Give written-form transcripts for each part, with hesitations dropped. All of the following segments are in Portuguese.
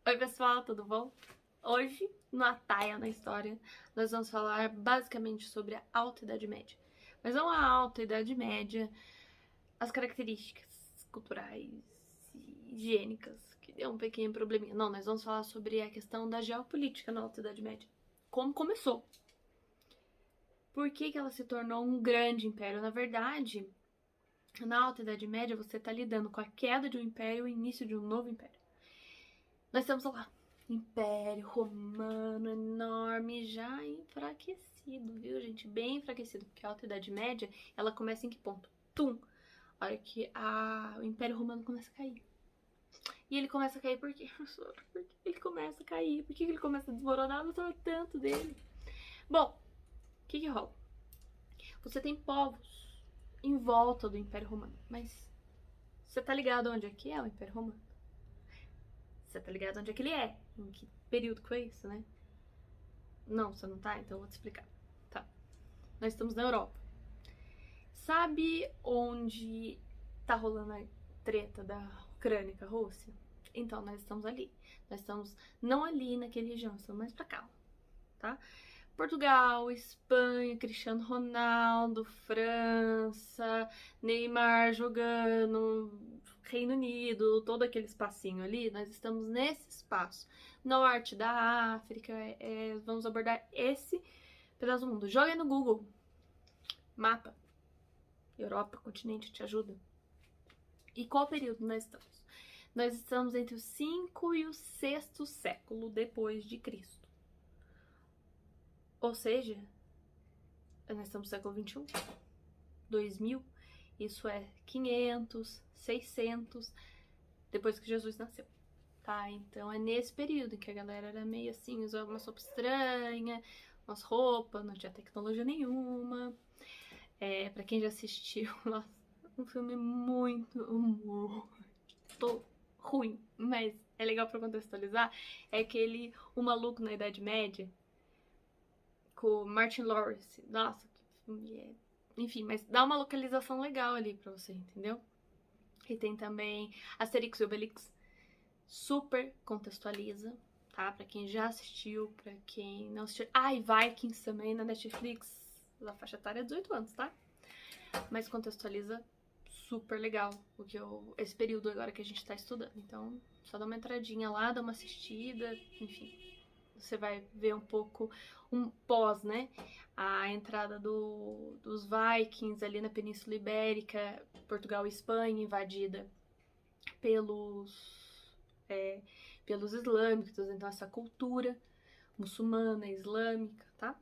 Oi pessoal, tudo bom? Hoje, no Ataia na História, nós vamos falar basicamente sobre a Alta Idade Média. Mas não a Alta Idade Média, as características culturais e higiênicas, que deu um pequeno probleminha. Não, nós vamos falar sobre a questão da geopolítica na Alta Idade Média. Como começou? Por que ela se tornou um grande império? Na verdade, na Alta Idade Média você está lidando com a queda de um império e o início de um novo império. Nós temos lá Império Romano enorme, já enfraquecido, viu, gente? Bem enfraquecido, porque a Alta Idade Média, ela começa em que ponto? Tum! A hora que o Império Romano começa a cair. E ele começa a cair por quê, professor? Por que ele começa a cair? Por que ele começa a desmoronar? Eu gostava tanto dele. Bom, o que rola? Você tem povos em volta do Império Romano, mas você tá ligado onde é que é o Império Romano? Você tá ligado onde é que ele é? Em que período que foi isso, né? Não, você não tá? Então eu vou te explicar. Tá. Nós estamos na Europa. Sabe onde tá rolando a treta da Ucrânia com a Rússia? Então, nós estamos ali. Nós estamos não ali naquela região, estamos mais pra cá, tá? Portugal, Espanha, Cristiano Ronaldo, França, Neymar jogando, Reino Unido, todo aquele espacinho ali, nós estamos nesse espaço. Norte da África, vamos abordar esse pedaço do mundo. Joga aí no Google, mapa, Europa, continente, te ajuda. E qual período nós estamos? Nós estamos entre o 5 e o 6º século depois de Cristo. Ou seja, nós estamos no século 21, 2000, isso é 500, 600, depois que Jesus nasceu, tá? Então é nesse período em que a galera era meio assim, usava uma sopa estranha, umas roupas, não tinha tecnologia nenhuma. Pra quem já assistiu, nossa, um filme muito ruim, mas é legal pra contextualizar, é aquele O Maluco na Idade Média, com Martin Lawrence. Nossa, que filme é... Enfim, mas dá uma localização legal ali pra você, entendeu? E tem também Asterix e Obelix, super contextualiza, tá? Pra quem já assistiu, pra quem não assistiu. E Vikings também na Netflix, da faixa etária 18 anos, tá? Mas contextualiza super legal esse período agora que a gente tá estudando. Então, só dá uma entradinha lá, dá uma assistida, enfim. Você vai ver um pouco um pós, né? A entrada dos Vikings ali na Península Ibérica, Portugal e Espanha, invadida pelos islâmicos, então essa cultura muçulmana, islâmica, tá?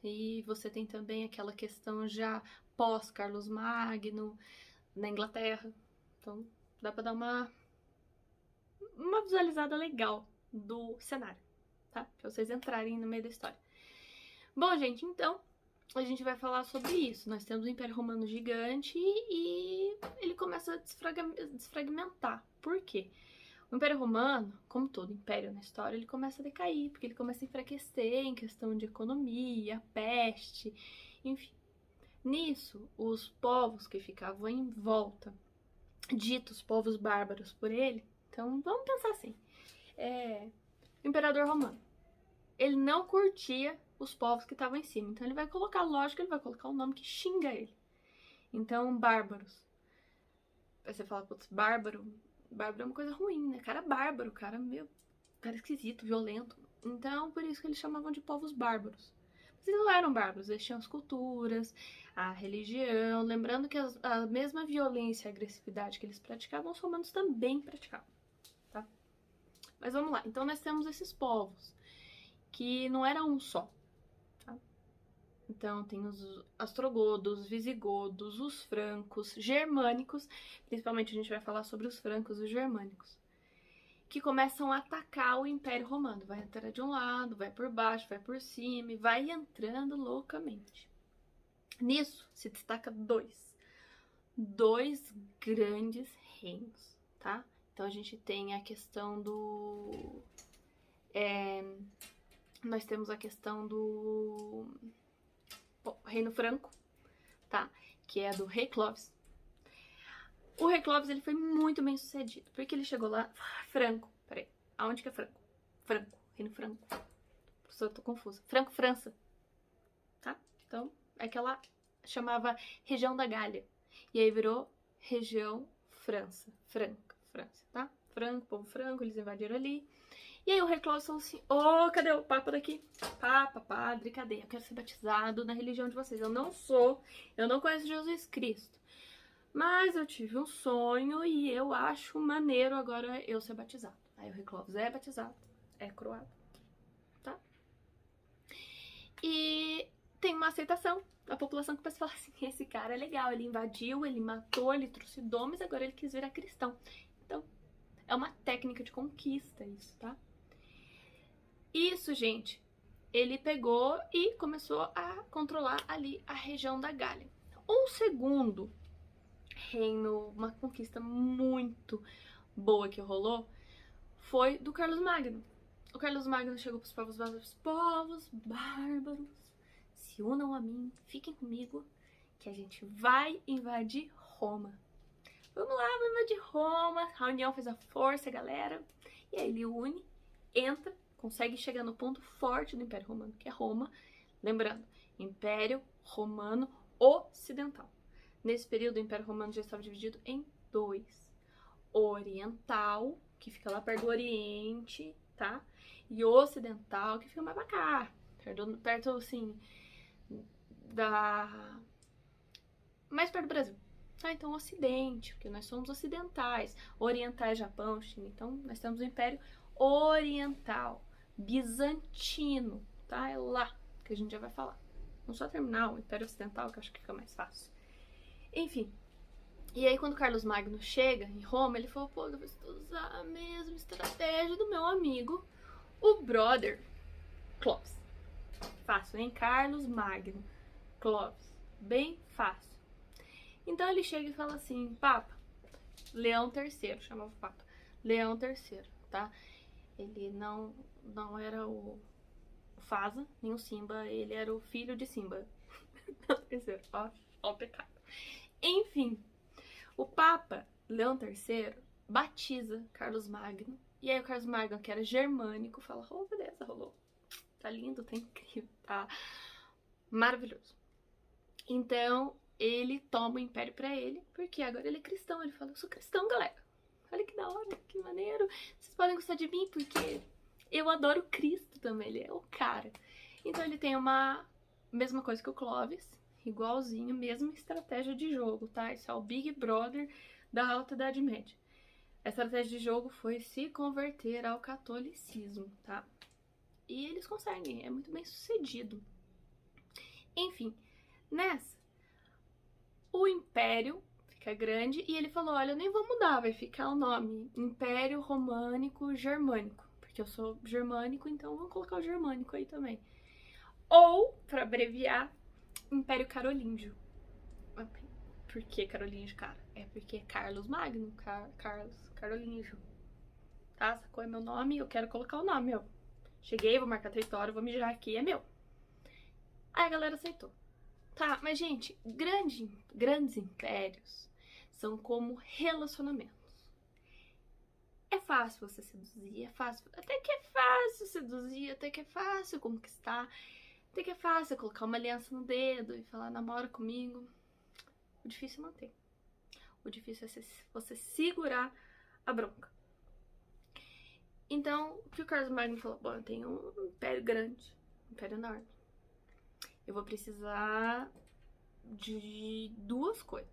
E você tem também aquela questão já pós-Carlos Magno na Inglaterra. Então dá pra dar uma visualizada legal do cenário, tá? Pra vocês entrarem no meio da história. Bom, gente, então a gente vai falar sobre isso. Nós temos o Império Romano gigante e ele começa a desfragmentar. Por quê? O Império Romano, como todo império na história, ele começa a decair, porque ele começa a enfraquecer em questão de economia, peste, enfim. Nisso, os povos que ficavam em volta, ditos povos bárbaros por ele, então vamos pensar assim, o imperador romano, ele não curtia os povos que estavam em cima, então ele vai colocar, lógico, ele vai colocar um nome que xinga ele. Então, bárbaros. Aí você fala, putz, bárbaro é uma coisa ruim, né? Cara bárbaro, cara esquisito, violento. Então, por isso que eles chamavam de povos bárbaros. Mas eles não eram bárbaros, eles tinham as culturas, a religião. Lembrando que a mesma violência e agressividade que eles praticavam, os romanos também praticavam, tá? Mas vamos lá. Então, nós temos esses povos, que não era um só, tá? Então, tem os ostrogodos, visigodos, os francos, germânicos, principalmente a gente vai falar sobre os francos e os germânicos, que começam a atacar o Império Romano. Vai entrar de um lado, vai por baixo, vai por cima e vai entrando loucamente. Nisso se destaca dois grandes reinos, tá? Então a gente tem a questão do... nós temos a questão do Reino Franco, tá? Que é do rei Clovis. O rei Clovis, ele foi muito bem sucedido, porque ele chegou lá... Franco, peraí, aonde que é Franco? Franco. Reino Franco. Professor, eu tô confusa. Franco, França. Tá? Então, é que ela chamava região da Gália. E aí virou região França. Franca, França, tá? Franco, povo franco, eles invadiram ali. E aí o rei Clovis falou assim, cadê o papa daqui? Papa, padre, cadê? Eu quero ser batizado na religião de vocês. Eu não conheço Jesus Cristo. Mas eu tive um sonho e eu acho maneiro agora eu ser batizado. Aí o rei Clovis é batizado, é coroado, tá? E tem uma aceitação. A população começa a falar assim, esse cara é legal, ele invadiu, ele matou, ele trucidou, mas agora ele quis virar cristão. Então, é uma técnica de conquista isso, tá? Isso, gente, ele pegou e começou a controlar ali a região da Gália. Um segundo reino, uma conquista muito boa que rolou, foi do Carlos Magno. O Carlos Magno chegou para os povos bárbaros, se unam a mim, fiquem comigo, que a gente vai invadir Roma. Vamos lá, vamos invadir Roma. A união fez a força, galera. E aí ele une, entra, consegue chegar no ponto forte do Império Romano, que é Roma. Lembrando, Império Romano Ocidental. Nesse período, o Império Romano já estava dividido em dois. Oriental, que fica lá perto do Oriente, tá? E Ocidental, que fica mais pra cá. Perto assim, mais perto do Brasil. Ah, então Ocidente, porque nós somos ocidentais. Orientais, Japão, China. Então, nós temos o Império Oriental, Bizantino, tá? É lá que a gente já vai falar. Vamos só terminar o Império Ocidental, que eu acho que fica mais fácil. Enfim, e aí quando Carlos Magno chega em Roma, ele falou, pô, eu vou usar a mesma estratégia do meu amigo, o brother Clovis. Fácil, hein? Carlos Magno, Clovis. Bem fácil. Então ele chega e fala assim, Papa, Leão III, chamava o Papa, Leão III, tá? Ele não era o Fasa, nem o Simba, ele era o filho de Simba. Terceiro, ó o pecado. Enfim, o Papa Leão III batiza Carlos Magno. E aí o Carlos Magno, que era germânico, fala, beleza, rolou. Tá lindo, tá incrível, tá maravilhoso. Então, ele toma o império pra ele, porque agora ele é cristão. Ele fala, eu sou cristão, galera. Olha que da hora, que maneiro. Vocês podem gostar de mim, porque eu adoro Cristo também, ele é o cara. Então ele tem uma mesma coisa que o Clovis, igualzinho, mesma estratégia de jogo, tá? Isso é o Big Brother da Alta Idade Média. A estratégia de jogo foi se converter ao catolicismo, tá? E eles conseguem, é muito bem sucedido. Enfim, nessa, o Império fica grande e ele falou, olha, eu nem vou mudar, vai ficar o nome Império Românico Germânico, porque eu sou germânico, então vamos colocar o germânico aí também. Ou, para abreviar, Império Carolíngio. Por que Carolíngio, cara? É porque é Carlos Magno, Carolíngio. Tá? Sacou? É meu nome, eu quero colocar o nome, meu. Cheguei, vou marcar território, vou mijar aqui, é meu. Aí a galera aceitou. Tá, mas gente, grandes impérios são como relacionamentos. É fácil você seduzir, é fácil, até que é fácil seduzir, até que é fácil conquistar, até que é fácil colocar uma aliança no dedo e falar, namora comigo. O difícil é manter. O difícil é você segurar a bronca. Então, o que o Carlos Magno falou? Bom, eu tenho um império grande, um império enorme. Eu vou precisar de duas coisas.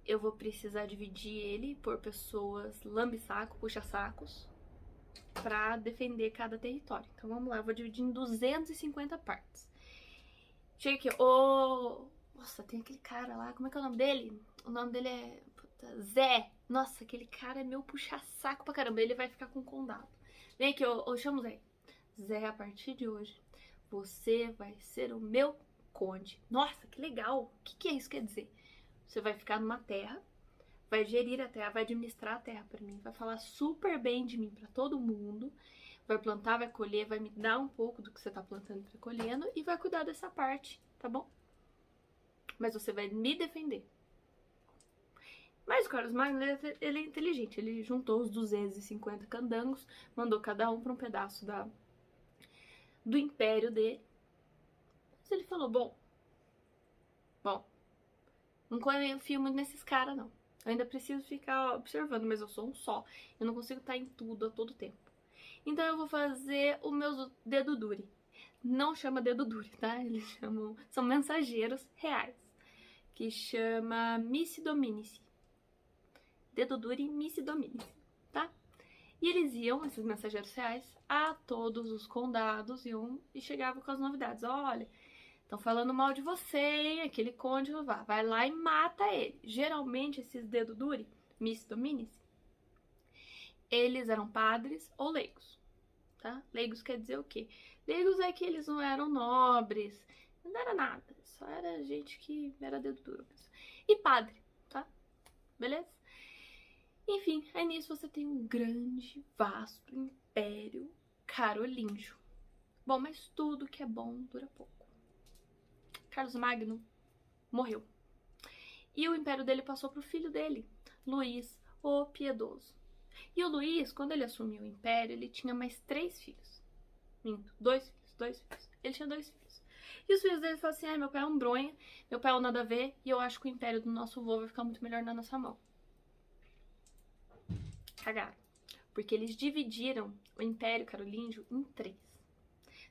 Eu vou precisar dividir ele por pessoas lambe-saco, puxa-sacos, pra defender cada território. Então vamos lá, eu vou dividir em 250 partes. Chega aqui, nossa, tem aquele cara lá, como é que é o nome dele? O nome dele é Zé. Nossa, aquele cara é meu puxa-saco pra caramba, ele vai ficar com o condado. Vem aqui, eu chamo o Zé. Zé, a partir de hoje, você vai ser o meu conde. Nossa, que legal. O que é isso quer dizer? Você vai ficar numa terra, vai gerir a terra, vai administrar a terra pra mim, vai falar super bem de mim pra todo mundo, vai plantar, vai colher, vai me dar um pouco do que você tá plantando e tá colhendo e vai cuidar dessa parte, tá bom? Mas você vai me defender. Mas o Carlos Magno, ele é inteligente. Ele juntou os 250 candangos, mandou cada um para um pedaço do império dele. Mas ele falou, bom, não confio muito nesses caras, não. Eu ainda preciso ficar observando, mas eu sou um só. Eu não consigo estar em tudo a todo tempo. Então eu vou fazer o meu dedo dure. Não chama dedo dure, tá? Eles chamam... São mensageiros reais. Que chama Missi Dominici. Dedo dure Missi Dominici, tá? E eles iam, esses mensageiros reais, a todos os condados e chegavam com as novidades. Olha, estão falando mal de você, hein? Aquele conde vai lá e mata ele. Geralmente, esses dedo dure, Missi Dominici, eles eram padres ou leigos, tá? Leigos quer dizer o quê? Leigos é que eles não eram nobres, não era nada, só era gente que era dedo duro mesmo. E padre, tá? Beleza? Enfim, aí nisso você tem um grande, vasto império carolíngio. Bom, mas tudo que é bom dura pouco. Carlos Magno morreu. E o império dele passou para o filho dele, Luís o Piedoso. E o Luís, quando ele assumiu o império, ele tinha mais 3 filhos. Minto, 2 filhos. Ele tinha 2 filhos. E os filhos dele falaram assim, meu pai é um bronha, meu pai é um nada a ver, e eu acho que o império do nosso avô vai ficar muito melhor na nossa mão. Cagaram. Porque eles dividiram o Império Carolíngio em 3.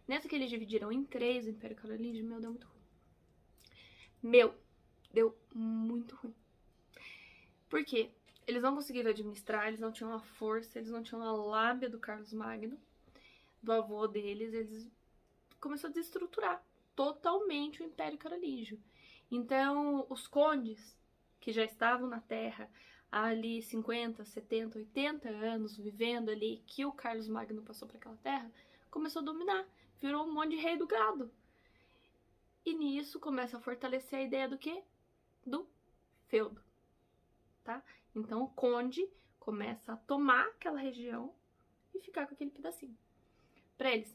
Nessa que eles dividiram em 3 o Império Carolíngio, deu muito ruim. Deu muito ruim. Por quê? Eles não conseguiram administrar, eles não tinham a força, eles não tinham a lábia do Carlos Magno, do avô deles, eles começaram a desestruturar totalmente o Império Carolíngio. Então, os condes, que já estavam na terra há ali 50, 70, 80 anos, vivendo ali, que o Carlos Magno passou para aquela terra, começou a dominar, virou um monte de rei do gado. E nisso começa a fortalecer a ideia do quê? Do feudo, tá? Então o conde começa a tomar aquela região e ficar com aquele pedacinho. Para eles,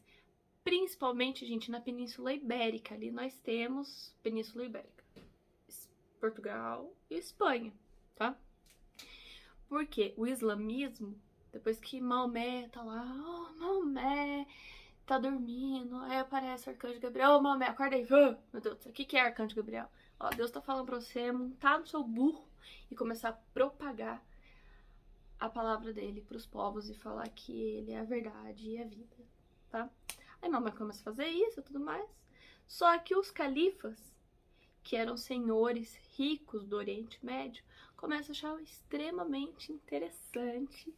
principalmente, gente, na Península Ibérica, ali nós temos Península Ibérica, Portugal e Espanha, tá? Porque o islamismo, depois que Maomé tá lá, Maomé tá dormindo, aí aparece o Arcanjo Gabriel, Maomé, acorda aí, meu Deus, o que é Arcanjo Gabriel? Ó, Deus tá falando pra você montar no seu burro e começar a propagar a palavra dele pros povos e falar que ele é a verdade e a vida, tá? Aí Maomé começa a fazer isso e tudo mais, só que os califas, que eram senhores ricos do Oriente Médio, começam a achar extremamente interessante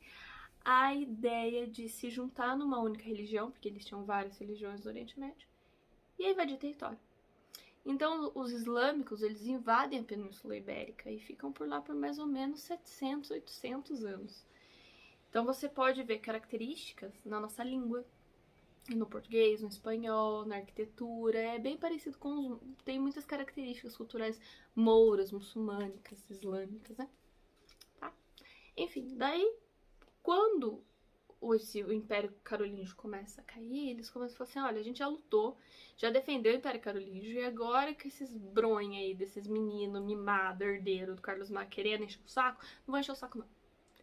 a ideia de se juntar numa única religião, porque eles tinham várias religiões do Oriente Médio, e invadir território. Então, os islâmicos, eles invadem a Península Ibérica e ficam por lá por mais ou menos 700, 800 anos. Então, você pode ver características na nossa língua, no português, no espanhol, na arquitetura, é bem parecido com tem muitas características culturais mouras, muçulmânicas, islâmicas, né? Tá? Enfim, daí, quando o Império Carolíngio começa a cair, eles começam a falar assim, olha, a gente já lutou, já defendeu o Império Carolíngio, e agora que esses bronha aí, desses meninos mimados, herdeiro do Carlos Magno, querendo encher o saco, não vão encher o saco não.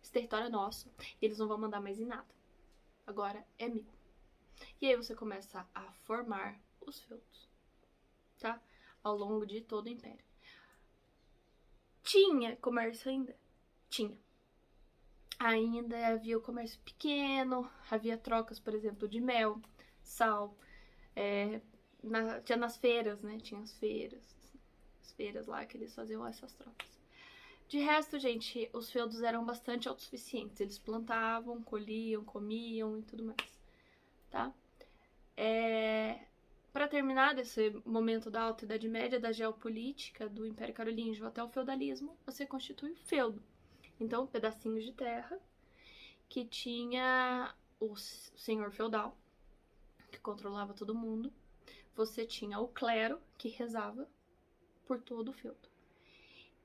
Esse território é nosso, e eles não vão mandar mais em nada. Agora é meu. E aí você começa a formar os feudos, tá? Ao longo de todo o Império. Tinha comércio ainda? Tinha. Ainda havia o comércio pequeno, havia trocas, por exemplo, de mel, sal, tinha nas feiras, né? Tinha as feiras lá que eles faziam essas trocas. De resto, gente, os feudos eram bastante autossuficientes. Eles plantavam, colhiam, comiam e tudo mais, tá? Para terminar desse momento da Alta Idade Média, da geopolítica, do Império Carolíngio até o feudalismo, você constitui o feudo. Então, pedacinhos de terra que tinha o senhor feudal, que controlava todo mundo. Você tinha o clero, que rezava por todo o feudo.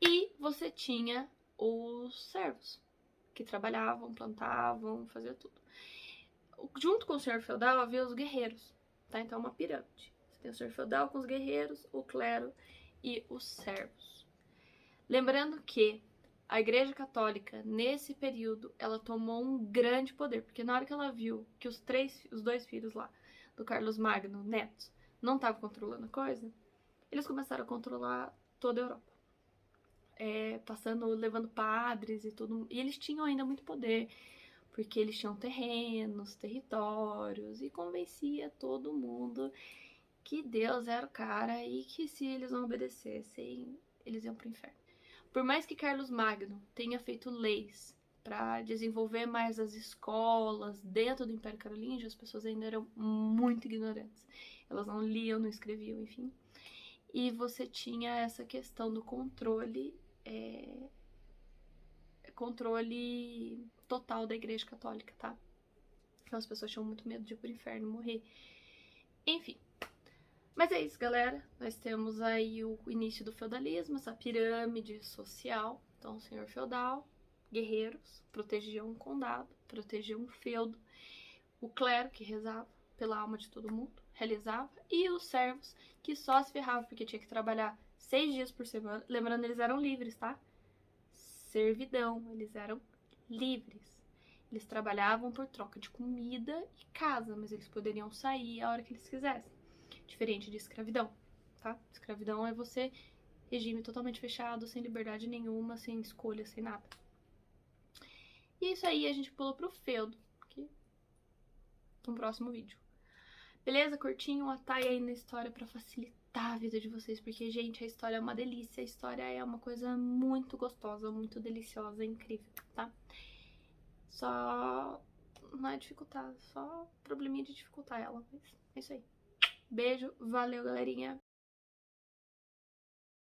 E você tinha os servos, que trabalhavam, plantavam, faziam tudo. Junto com o senhor feudal havia os guerreiros, tá? Então, uma pirâmide. Você tem o senhor feudal com os guerreiros, o clero e os servos. Lembrando que A Igreja Católica, nesse período, ela tomou um grande poder, porque na hora que ela viu que os dois filhos lá, do Carlos Magno, netos, não estavam controlando a coisa, eles começaram a controlar toda a Europa. Levando padres e tudo, e eles tinham ainda muito poder, porque eles tinham terrenos, territórios, e convencia todo mundo que Deus era o cara e que se eles não obedecessem, eles iam pro inferno. Por mais que Carlos Magno tenha feito leis para desenvolver mais as escolas dentro do Império Carolíngio, as pessoas ainda eram muito ignorantes. Elas não liam, não escreviam, enfim. E você tinha essa questão do controle total da Igreja Católica, tá? Então as pessoas tinham muito medo de ir pro inferno morrer. Enfim. Mas é isso, galera. Nós temos aí o início do feudalismo, essa pirâmide social. Então, o senhor feudal, guerreiros, protegiam um condado, protegiam um feudo. O clero, que rezava pela alma de todo mundo, realizava. E os servos, que só se ferravam porque tinha que trabalhar 6 dias por semana. Lembrando, eles eram livres, tá? Servidão, eles eram livres. Eles trabalhavam por troca de comida e casa, mas eles poderiam sair a hora que eles quisessem. Diferente de escravidão, tá? Escravidão é você, regime totalmente fechado, sem liberdade nenhuma, sem escolha, sem nada. E isso aí a gente pula pro feudo, aqui, no próximo vídeo. Beleza? Curtinho, atalhe aí na história pra facilitar a vida de vocês, porque, gente, a história é uma delícia, a história é uma coisa muito gostosa, muito deliciosa, incrível, tá? Só não é dificultar, só probleminha de dificultar ela, mas é isso aí. Beijo, valeu, galerinha!